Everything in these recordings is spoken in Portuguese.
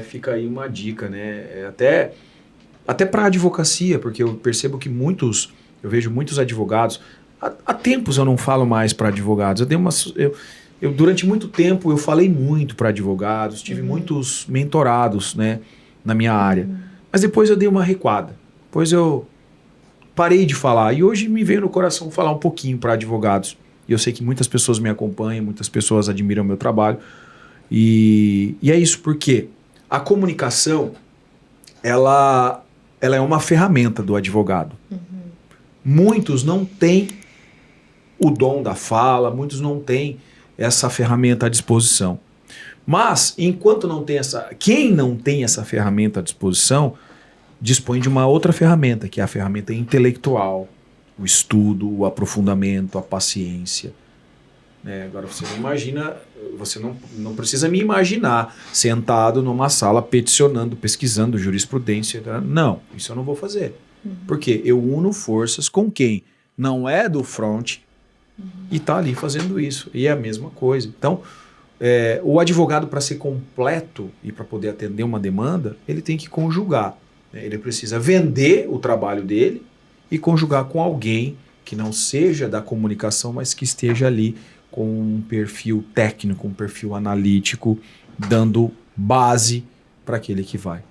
Fica aí uma dica, né? Até para a advocacia, porque eu percebo que eu vejo muitos advogados. Há tempos eu não falo mais para advogados. Durante muito tempo eu falei muito para advogados, tive muitos mentorados, né, na minha área. Mas depois eu dei uma recuada. Depois eu parei de falar. E hoje me veio no coração falar um pouquinho para advogados. E eu sei que muitas pessoas me acompanham, muitas pessoas admiram o meu trabalho. E é isso, porque a comunicação, ela é uma ferramenta do advogado. Muitos não têm o dom da fala, muitos não têm essa ferramenta à disposição. Mas, enquanto quem não tem essa ferramenta à disposição, dispõe de uma outra ferramenta, que é a ferramenta intelectual, o estudo, o aprofundamento, a paciência. Agora você não imagina, você não precisa me imaginar sentado numa sala peticionando, pesquisando jurisprudência. Não, isso eu não vou fazer. Porque eu uno forças com quem não é do front e está ali fazendo isso. E é a mesma coisa. Então, o advogado, para ser completo e para poder atender uma demanda, ele tem que conjugar. Ele precisa vender o trabalho dele e conjugar com alguém que não seja da comunicação, mas que esteja ali com um perfil técnico, um perfil analítico, dando base para aquele que vai.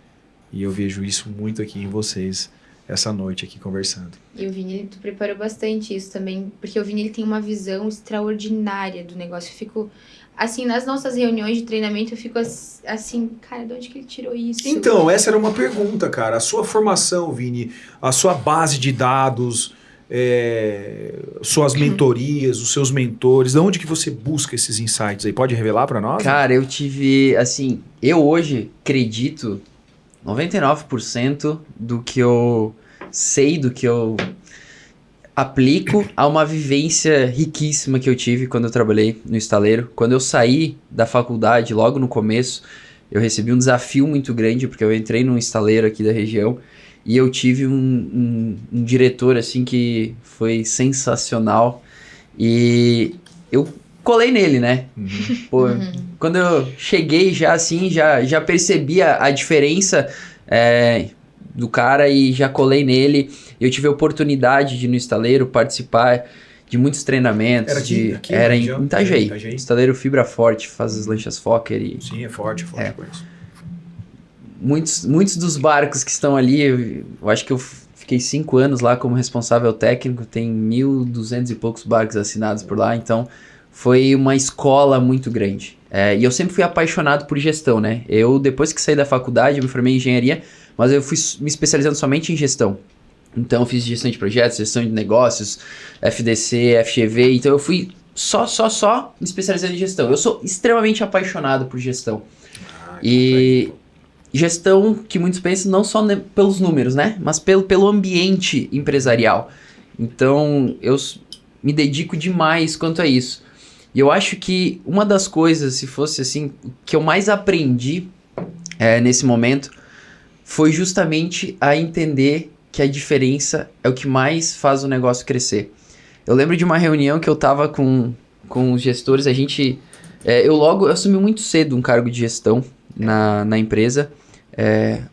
E eu vejo isso muito aqui em vocês, essa noite aqui conversando. E o Vini, tu preparou bastante isso também, porque o Vini ele tem uma visão extraordinária do negócio. Eu fico, assim, nas nossas reuniões de treinamento, eu fico assim, cara, de onde que ele tirou isso? Então, essa era uma pergunta, cara. A sua formação, Vini, a sua base de dados, suas mentorias, os seus mentores, de onde que você busca esses insights aí? Pode revelar para nós? Cara, eu tive, assim, eu hoje acredito 99% do que eu sei, do que eu aplico a uma vivência riquíssima que eu tive quando eu trabalhei no estaleiro. Quando eu saí da faculdade, logo no começo, eu recebi um desafio muito grande, porque eu entrei num estaleiro aqui da região e eu tive um diretor, assim, que foi sensacional e eu colei nele, né? Pô, quando eu cheguei já, assim, já percebi a diferença do cara e já colei nele. Eu tive a oportunidade de, no estaleiro, participar de muitos treinamentos. Era em Itajaí. Estaleiro Fibra Forte, faz as lanchas Fokker. Sim, é forte coisa. Muitos dos barcos que estão ali, eu acho que eu fiquei 5 anos lá como responsável técnico, tem 1.200 e poucos barcos assinados por lá, então foi uma escola muito grande. E eu sempre fui apaixonado por gestão, né? Eu, depois que saí da faculdade, eu me formei em engenharia, mas eu fui me especializando somente em gestão. Então eu fiz gestão de projetos, gestão de negócios, FDC, FGV, então eu fui só me especializando em gestão. Eu sou extremamente apaixonado por gestão. E gestão que muitos pensam não só pelos números, né? Mas pelo ambiente empresarial. Então eu me dedico demais quanto a isso. E eu acho que uma das coisas, se fosse assim, que eu mais aprendi nesse momento foi justamente a entender que a diferença é o que mais faz o negócio crescer. Eu lembro de uma reunião que eu tava com os gestores, eu assumi muito cedo um cargo de gestão na empresa.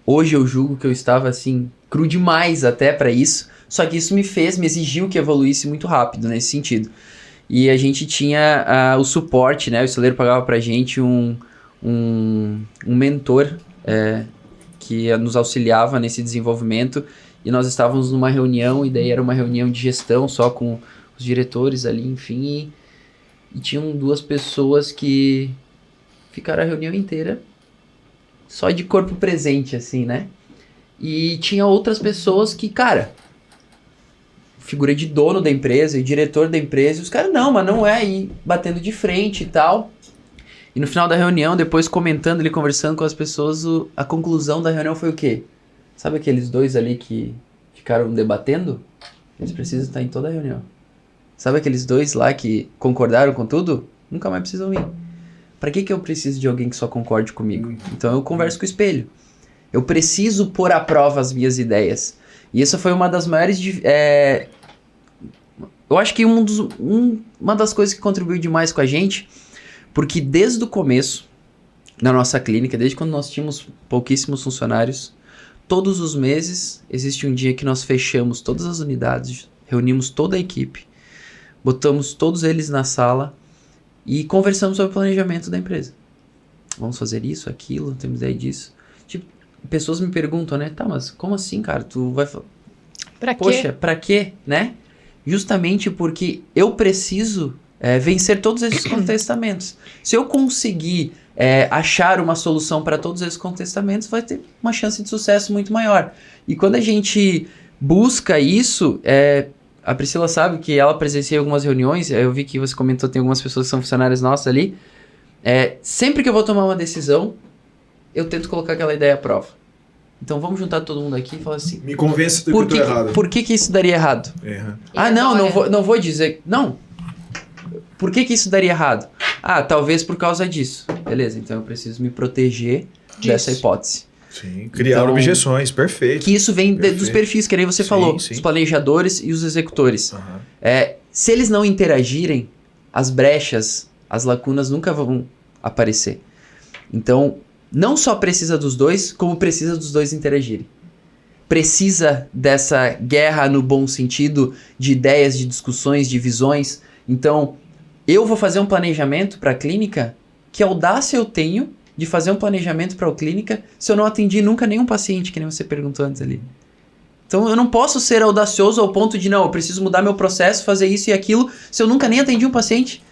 Hoje eu julgo que eu estava assim, cru demais até para isso, só que isso me exigiu que evoluísse muito rápido nesse sentido. E a gente tinha o suporte, né? O estaleiro pagava pra gente um mentor que nos auxiliava nesse desenvolvimento. E nós estávamos numa reunião, e daí era uma reunião de gestão só com os diretores ali, enfim. E tinham 2 pessoas que ficaram a reunião inteira só de corpo presente, assim, né? E tinha outras pessoas que, cara, figura de dono da empresa e diretor da empresa, e os caras, não, mas não é, e batendo de frente e tal. E no final da reunião, depois comentando ali, conversando com as pessoas, a conclusão da reunião foi o quê? Sabe aqueles 2 ali que ficaram debatendo? Eles precisam estar em toda a reunião. Sabe aqueles 2 lá que concordaram com tudo? Nunca mais precisam vir. Pra que eu preciso de alguém que só concorde comigo? Então eu converso com o espelho. Eu preciso pôr à prova as minhas ideias. E essa foi uma das maiores... eu acho que uma das coisas que contribuiu demais com a gente, porque desde o começo, na nossa clínica, desde quando nós tínhamos pouquíssimos funcionários, todos os meses existe um dia que nós fechamos todas as unidades, reunimos toda a equipe, botamos todos eles na sala e conversamos sobre o planejamento da empresa. Vamos fazer isso, aquilo, não temos ideia disso. Tipo, pessoas me perguntam, né? Tá, mas como assim, cara? Tu vai... Pra quê? Poxa, pra quê, né? Justamente porque eu preciso vencer todos esses contestamentos. Se eu conseguir achar uma solução para todos esses contestamentos, vai ter uma chance de sucesso muito maior. E quando a gente busca isso, a Priscila sabe que ela presencia algumas reuniões, eu vi que você comentou, tem algumas pessoas que são funcionárias nossas ali. Sempre que eu vou tomar uma decisão, eu tento colocar aquela ideia à prova. Então vamos juntar todo mundo aqui e falar assim... Me convence do que eu tô errado. Por que isso daria errado? Não vou dizer... Não. Por que isso daria errado? Talvez por causa disso. Beleza, então eu preciso me proteger dessa hipótese. Sim, criar então, objeções, perfeito. Que isso vem dos perfis, que nem você falou. Sim. Os planejadores e os executores. Uhum. Se eles não interagirem, as brechas, as lacunas nunca vão aparecer. Então... Não só precisa dos dois, como precisa dos dois interagirem. Precisa dessa guerra no bom sentido, de ideias, de discussões, de visões. Então, eu vou fazer um planejamento para a clínica, que audácia eu tenho de fazer um planejamento para a clínica se eu não atendi nunca nenhum paciente, que nem você perguntou antes ali. Então, eu não posso ser audacioso ao ponto de, não, eu preciso mudar meu processo, fazer isso e aquilo, se eu nunca nem atendi um paciente.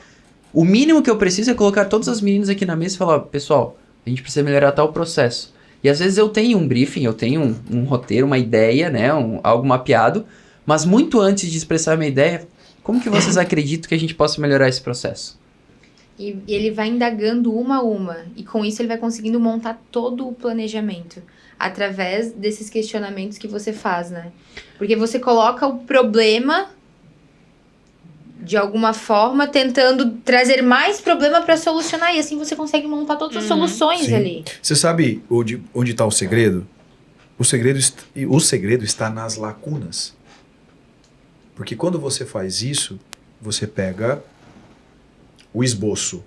O mínimo que eu preciso é colocar todas as meninas aqui na mesa e falar, pessoal... A gente precisa melhorar tal processo. E às vezes eu tenho um briefing, eu tenho um roteiro, uma ideia, né? Algo mapeado. Mas muito antes de expressar a minha ideia, como que vocês acreditam que a gente possa melhorar esse processo? E ele vai indagando uma a uma. E com isso ele vai conseguindo montar todo o planejamento. Através desses questionamentos que você faz, né? Porque você coloca o problema... de alguma forma, tentando trazer mais problema para solucionar. E assim você consegue montar todas as soluções Sim. ali. Você sabe onde está o segredo? O segredo está nas lacunas. Porque quando você faz isso, você pega o esboço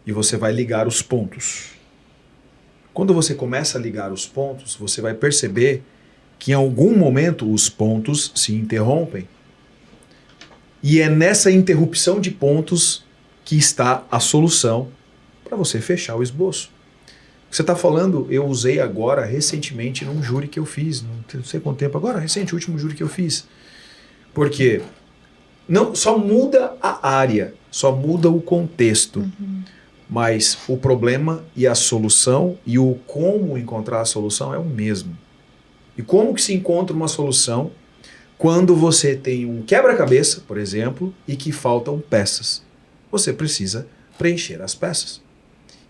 e você vai ligar os pontos. Quando você começa a ligar os pontos, você vai perceber que em algum momento os pontos se interrompem. E é nessa interrupção de pontos que está a solução para você fechar o esboço. O que você está falando, eu usei agora, recentemente, num júri que eu fiz, não sei quanto tempo agora, recente, o último júri que eu fiz. Porque não, só muda a área, só muda o contexto, mas o problema e a solução e o como encontrar a solução é o mesmo. E como que se encontra uma solução quando você tem um quebra-cabeça, por exemplo, e que faltam peças? Você precisa preencher as peças.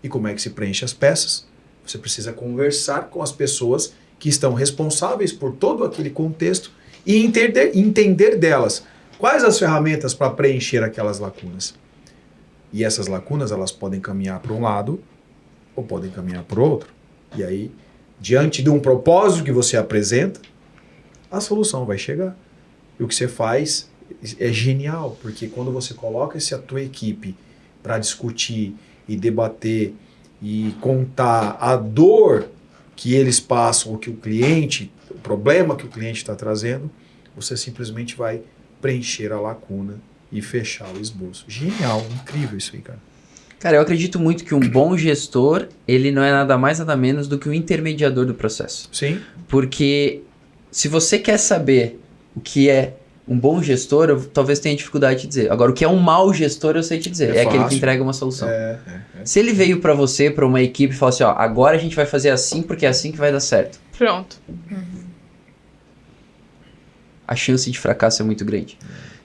E como é que se preenche as peças? Você precisa conversar com as pessoas que estão responsáveis por todo aquele contexto e entender delas quais as ferramentas para preencher aquelas lacunas. E essas lacunas, elas podem caminhar para um lado ou podem caminhar para o outro. E aí, diante de um propósito que você apresenta, a solução vai chegar. E o que você faz é genial, porque quando você coloca a tua equipe para discutir e debater e contar a dor que eles passam, o que o cliente, o problema que o cliente está trazendo, você simplesmente vai preencher a lacuna e fechar o esboço. Genial, incrível isso aí, cara. Cara, eu acredito muito que um bom gestor, ele não é nada mais, nada menos do que o intermediador do processo. Sim. Porque se você quer saber o que é um bom gestor, eu talvez tenha dificuldade de dizer. Agora, o que é um mau gestor, eu sei te dizer. É aquele que fácil. entrega uma solução. Se ele veio pra você, pra uma equipe, e falou assim, ó, agora a gente vai fazer assim porque é assim que vai dar certo. Pronto. A chance de fracasso é muito grande.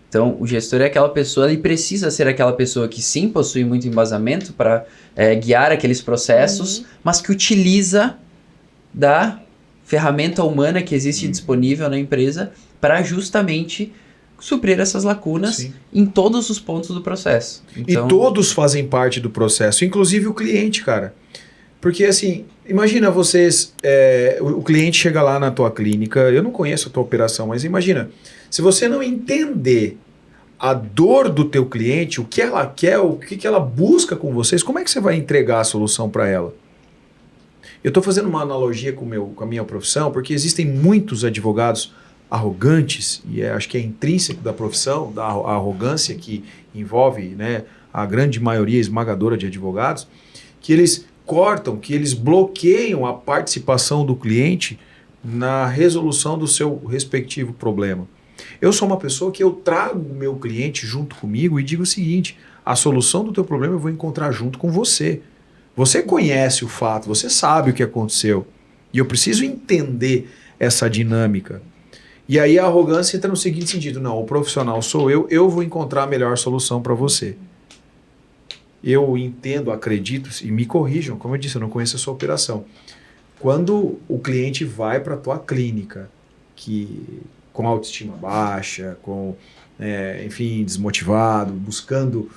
Então, o gestor é aquela pessoa, ele precisa ser aquela pessoa que sim possui muito embasamento para guiar aqueles processos, mas que utiliza da ferramenta humana que existe disponível na empresa para justamente suprir essas lacunas em todos os pontos do processo. Então, e todos fazem parte do processo, inclusive o cliente, cara. Porque assim, imagina vocês, o cliente chega lá na tua clínica, eu não conheço a tua operação, mas imagina, se você não entender a dor do teu cliente, o que ela quer, o que ela busca com vocês, como é que você vai entregar a solução para ela? Eu estou fazendo uma analogia com a minha profissão, porque existem muitos advogados arrogantes, e acho que é intrínseco da profissão, da arrogância que envolve, né, a grande maioria esmagadora de advogados, que eles cortam, que eles bloqueiam a participação do cliente na resolução do seu respectivo problema. Eu sou uma pessoa que eu trago o meu cliente junto comigo e digo o seguinte: a solução do teu problema eu vou encontrar junto com você. Você conhece o fato, você sabe o que aconteceu. E eu preciso entender essa dinâmica. E aí a arrogância entra no seguinte sentido: não, o profissional sou eu vou encontrar a melhor solução para você. Eu entendo, acredito, e me corrijam, como eu disse, eu não conheço a sua operação. Quando o cliente vai para a tua clínica, com autoestima baixa, enfim, desmotivado, buscando...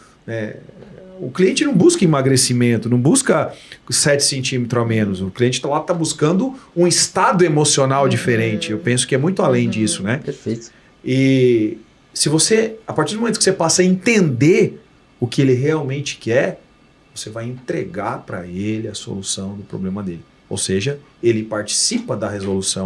o cliente não busca emagrecimento, não busca 7 centímetros a menos. O cliente lá está buscando um estado emocional diferente. Eu penso que é muito além disso, né? Perfeito. E se você, a partir do momento que você passa a entender o que ele realmente quer, você vai entregar para ele a solução do problema dele. Ou seja, ele participa da resolução